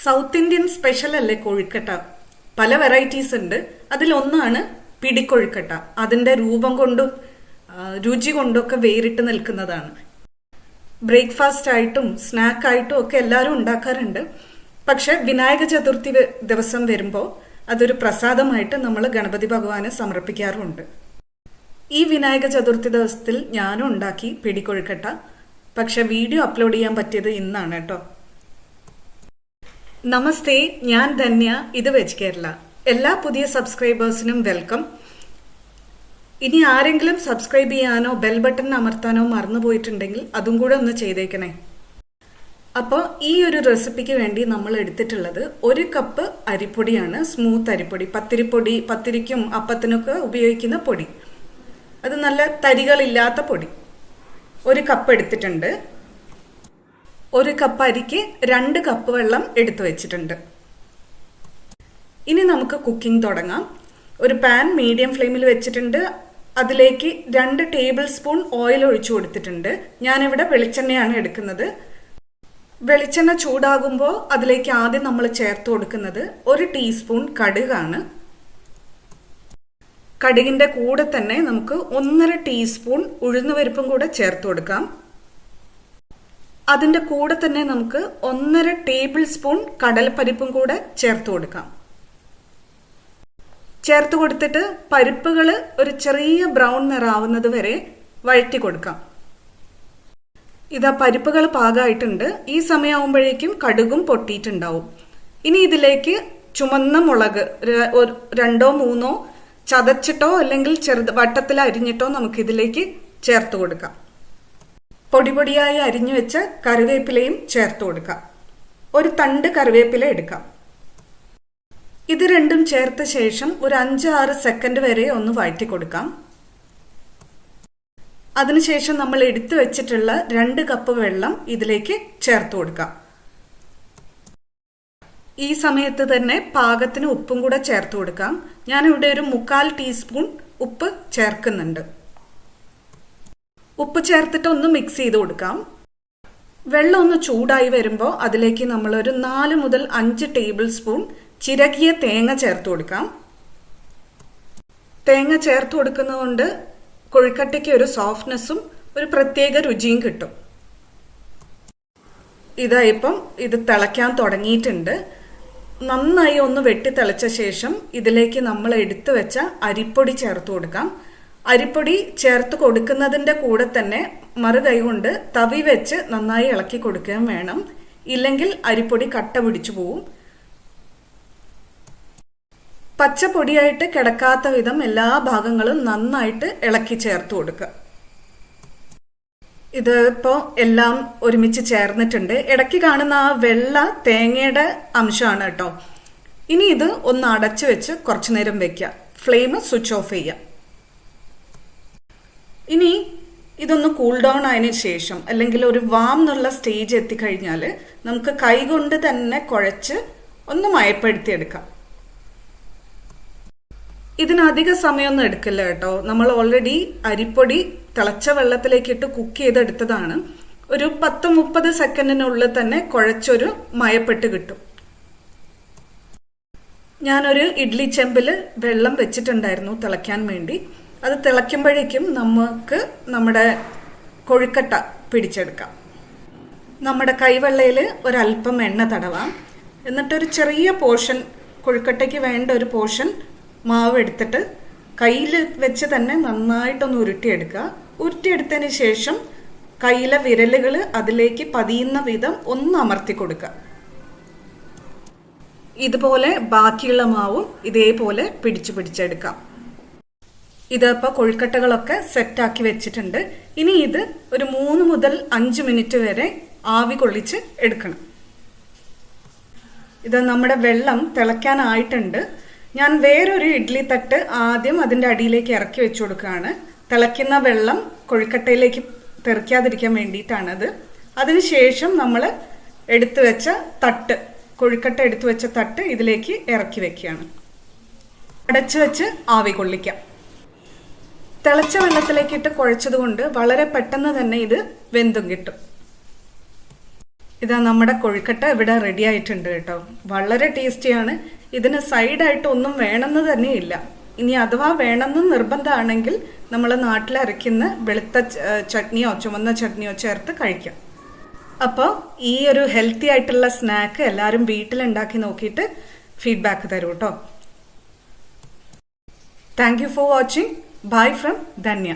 South Indian special അല്ലേ കൊഴുക്കട്ട. പല varieties ഉണ്ട്. അതിലൊന്നാണ് പിടിക്കൊഴുക്കട്ട. അതിൻ്റെ രൂപം കൊണ്ടും രുചി കൊണ്ടൊക്കെ വേറിട്ട് നിൽക്കുന്നതാണ്. ബ്രേക്ക്ഫാസ്റ്റ് ആയിട്ടും സ്നാക്കായിട്ടും ഒക്കെ എല്ലാവരും ഉണ്ടാക്കാറുണ്ട്. പക്ഷെ വിനായക ചതുർത്ഥി ദിവസം വരുമ്പോൾ അതൊരു പ്രസാദമായിട്ട് നമ്മൾ ഗണപതി ഭഗവാന് സമർപ്പിക്കാറുണ്ട്. ഈ വിനായക ചതുർത്ഥി ദിവസത്തിൽ ഞാനും ഉണ്ടാക്കി പിടിക്കൊഴുക്കട്ട. പക്ഷെ വീഡിയോ അപ്ലോഡ് ചെയ്യാൻ പറ്റിയത് ഇന്നാണ് കേട്ടോ. നമസ്തേ, ഞാൻ ധന്യ, ഇത് വെജ് കേരള. എല്ലാ പുതിയ സബ്സ്ക്രൈബേഴ്സിനും വെൽക്കം. ഇനി ആരെങ്കിലും സബ്സ്ക്രൈബ് ചെയ്യാനോ ബെൽ ബട്ടൺ അമർത്താനോ മറന്നുപോയിട്ടുണ്ടെങ്കിൽ അതും കൂടെ ഒന്ന് ചെയ്തേക്കണേ. അപ്പോൾ ഈ ഒരു റെസിപ്പിക്ക് വേണ്ടി നമ്മൾ എടുത്തിട്ടുള്ളത് 1 കപ്പ് അരിപ്പൊടിയാണ്. സ്മൂത്ത് അരിപ്പൊടി, പത്തിരിപ്പൊടി, പത്തിരിക്കും അപ്പത്തിനൊക്കെ ഉപയോഗിക്കുന്ന പൊടി. അത് നല്ല തരികളില്ലാത്ത പൊടി 1 കപ്പ് എടുത്തിട്ടുണ്ട്. 1 കപ്പ് അരിക്ക് 2 കപ്പ് വെള്ളം എടുത്തു വെച്ചിട്ടുണ്ട്. ഇനി നമുക്ക് കുക്കിംഗ് തുടങ്ങാം. ഒരു പാൻ മീഡിയം ഫ്ലെയിമിൽ വെച്ചിട്ടുണ്ട്. അതിലേക്ക് 2 ടേബിൾ സ്പൂൺ ഓയിൽ ഒഴിച്ചു കൊടുത്തിട്ടുണ്ട്. ഞാനിവിടെ വെളിച്ചെണ്ണയാണ് എടുക്കുന്നത്. വെളിച്ചെണ്ണ ചൂടാകുമ്പോൾ അതിലേക്ക് ആദ്യം നമ്മൾ ചേർത്ത് കൊടുക്കുന്നത് 1 ടീസ്പൂൺ കടുകാണ്. കടുകിൻ്റെ കൂടെ തന്നെ നമുക്ക് 1.5 ടീസ്പൂൺ ഉഴുന്നുപരിപ്പും കൂടെ ചേർത്ത് കൊടുക്കാം. അതിൻ്റെ കൂടെ തന്നെ നമുക്ക് 1.5 ടേബിൾ സ്പൂൺ കടലപ്പരിപ്പും കൂടെ ചേർത്ത് കൊടുക്കാം. ചേർത്ത് കൊടുത്തിട്ട് പരിപ്പുകൾ ഒരു ചെറിയ ബ്രൗൺ നിറാവുന്നത് വരെ വഴറ്റി കൊടുക്കാം. ഇതാ പരിപ്പുകൾ പാകമായിട്ടുണ്ട്. ഈ സമയമാകുമ്പോഴേക്കും കടുകും പൊട്ടിയിട്ടുണ്ടാവും. ഇനി ഇതിലേക്ക് ചുമന്ന മുളക് 2 3 ചതച്ചിട്ടോ അല്ലെങ്കിൽ വട്ടത്തിൽ അരിഞ്ഞിട്ടോ നമുക്കിതിലേക്ക് ചേർത്ത് കൊടുക്കാം. പൊടിപൊടിയായി അരിഞ്ഞു വെച്ച കറിവേപ്പിലയും ചേർത്ത് കൊടുക്കാം. 1 തണ്ട് കറിവേപ്പില എടുക്കാം. ഇത് രണ്ടും ചേർത്ത ശേഷം ഒരു 5-6 സെക്കൻഡ് വരെ ഒന്ന് വഴറ്റി കൊടുക്കാം. അതിനുശേഷം നമ്മൾ എടുത്തു വെച്ചിട്ടുള്ള 2 കപ്പ് വെള്ളം ഇതിലേക്ക് ചേർത്ത് കൊടുക്കാം. ഈ സമയത്ത് തന്നെ പാകത്തിന് ഉപ്പും കൂടെ ചേർത്ത് കൊടുക്കാം. ഞാനിവിടെ ഒരു 1/4 ടീസ്പൂൺ ഉപ്പ് ചേർക്കുന്നുണ്ട്. ഉപ്പ് ചേർത്തിട്ട് ഒന്ന് മിക്സ് ചെയ്ത് കൊടുക്കാം. വെള്ളം ഒന്ന് ചൂടായി വരുമ്പോൾ അതിലേക്ക് നമ്മളൊരു 4 മുതൽ 5 ടേബിൾ സ്പൂൺ ചിരകിയ തേങ്ങ ചേർത്ത് കൊടുക്കാം. തേങ്ങ ചേർത്ത് കൊടുക്കുന്നതുകൊണ്ട് കൊഴുക്കട്ടയ്ക്ക് ഒരു സോഫ്റ്റ്നെസ്സും ഒരു പ്രത്യേക രുചിയും കിട്ടും. ഇതായിപ്പം ഇത് തിളയ്ക്കാൻ തുടങ്ങിയിട്ടുണ്ട്. നന്നായി ഒന്ന് വെട്ടി തിളച്ച ശേഷം ഇതിലേക്ക് നമ്മൾ എടുത്തു വെച്ച അരിപ്പൊടി ചേർത്ത് കൊടുക്കാം. അരിപ്പൊടി ചേർത്ത് കൊടുക്കുന്നതിൻ്റെ കൂടെ തന്നെ മറുകൈ കൊണ്ട് തവി വെച്ച് നന്നായി ഇളക്കി കൊടുക്കുകയും വേണം. ഇല്ലെങ്കിൽ അരിപ്പൊടി കട്ട പിടിച്ചു പോവും. പച്ചപ്പൊടിയായിട്ട് കിടക്കാത്ത വിധം എല്ലാ ഭാഗങ്ങളും നന്നായിട്ട് ഇളക്കി ചേർത്ത് കൊടുക്കുക. ഇത് ഇപ്പോൾ എല്ലാം ഒരുമിച്ച് ചേർന്നിട്ടുണ്ട്. ഇടയ്ക്ക് കാണുന്ന ആ വെള്ള തേങ്ങയുടെ അംശമാണ് കേട്ടോ. ഇനി ഇത് ഒന്ന് അടച്ചു വെച്ച് കുറച്ചു നേരം വെക്കുക. ഫ്ലെയിം സ്വിച്ച് ഓഫ് ചെയ്യാം. ഇനി ഇതൊന്ന് കൂൾ ഡൗൺ ആയതിനു ശേഷം അല്ലെങ്കിൽ ഒരു വാം എന്നുള്ള സ്റ്റേജ് എത്തിക്കഴിഞ്ഞാൽ നമുക്ക് കൈകൊണ്ട് തന്നെ കുഴച്ച് ഒന്ന് മയപ്പെടുത്തിയെടുക്കാം. ഇതിനധിക സമയമൊന്നും എടുക്കില്ല കേട്ടോ. നമ്മൾ ഓൾറെഡി അരിപ്പൊടി തിളച്ച വെള്ളത്തിലേക്കിട്ട് കുക്ക് ചെയ്തെടുത്തതാണ്. ഒരു 10-30 സെക്കൻഡിനുള്ളിൽ തന്നെ കുഴച്ചൊരു മയപ്പെട്ട് കിട്ടും. ഞാനൊരു ഇഡ്ലി ചെമ്പിൽ വെള്ളം വെച്ചിട്ടുണ്ടായിരുന്നു തിളയ്ക്കാൻ വേണ്ടി. അത് തിളയ്ക്കുമ്പോഴേക്കും നമുക്ക് നമ്മുടെ കൊഴുക്കട്ട പിടിച്ചെടുക്കാം. നമ്മുടെ കൈവെള്ളയിൽ ഒരല്പം എണ്ണ തടവാം. എന്നിട്ടൊരു ചെറിയ പോർഷൻ, കൊഴുക്കട്ടയ്ക്ക് വേണ്ട ഒരു പോർഷൻ മാവ് എടുത്തിട്ട് കയ്യിൽ വെച്ച് തന്നെ നന്നായിട്ടൊന്ന് ഉരുട്ടിയെടുക്കുക. ഉരുട്ടിയെടുത്തതിന് ശേഷം കയ്യിലെ വിരലുകൾ അതിലേക്ക് പതിയുന്ന വിധം ഒന്ന് അമർത്തി കൊടുക്കുക. ഇതുപോലെ ബാക്കിയുള്ള മാവും ഇതേപോലെ പിടിച്ചെടുക്കാം. ഇതിപ്പോൾ കൊഴുക്കട്ടകളൊക്കെ സെറ്റാക്കി വെച്ചിട്ടുണ്ട്. ഇനി ഇത് ഒരു 3 മുതൽ 5 മിനിറ്റ് വരെ ആവി കൊള്ളിച്ച് എടുക്കണം. ഇത് നമ്മുടെ വെള്ളം തിളയ്ക്കാനായിട്ടുണ്ട്. ഞാൻ വേറൊരു ഇഡ്ഡലി തട്ട് ആദ്യം അതിൻ്റെ അടിയിലേക്ക് ഇറക്കി വെച്ച് കൊടുക്കുകയാണ്. തിളയ്ക്കുന്ന വെള്ളം കൊഴുക്കട്ടയിലേക്ക് തെറിക്കാതിരിക്കാൻ വേണ്ടിയിട്ടാണത്. അതിനുശേഷം നമ്മൾ എടുത്തു വെച്ച തട്ട്, കൊഴുക്കട്ട എടുത്തു വെച്ച തട്ട് ഇതിലേക്ക് ഇറക്കി വെക്കുകയാണ്. അടച്ചു വെച്ച് ആവി കൊള്ളിക്കാം. തിളച്ച വെള്ളത്തിലേക്കിട്ട് കുഴച്ചത് കൊണ്ട് വളരെ പെട്ടെന്ന് തന്നെ ഇത് വെന്തും കിട്ടും. ഇതാ നമ്മുടെ കൊഴുക്കട്ട ഇവിടെ റെഡി ആയിട്ടുണ്ട് കേട്ടോ. വളരെ ടേസ്റ്റിയാണ്. ഇതിന് സൈഡായിട്ട് ഒന്നും വേണമെന്ന് തന്നെ ഇല്ല. ഇനി അഥവാ വേണമെന്ന് നിർബന്ധമാണെങ്കിൽ നമ്മൾ നാട്ടിലരയ്ക്കുന്ന വെളുത്ത ചട്നിയോ ചുവന്ന ചട്നിയോ ചേർത്ത് കഴിക്കാം. അപ്പോൾ ഈ ഒരു ഹെൽത്തി ആയിട്ടുള്ള സ്നാക്ക് എല്ലാവരും വീട്ടിലുണ്ടാക്കി നോക്കിയിട്ട് ഫീഡ്ബാക്ക് തരൂ കേട്ടോ. Thank you for watching. Bye from Dhanya.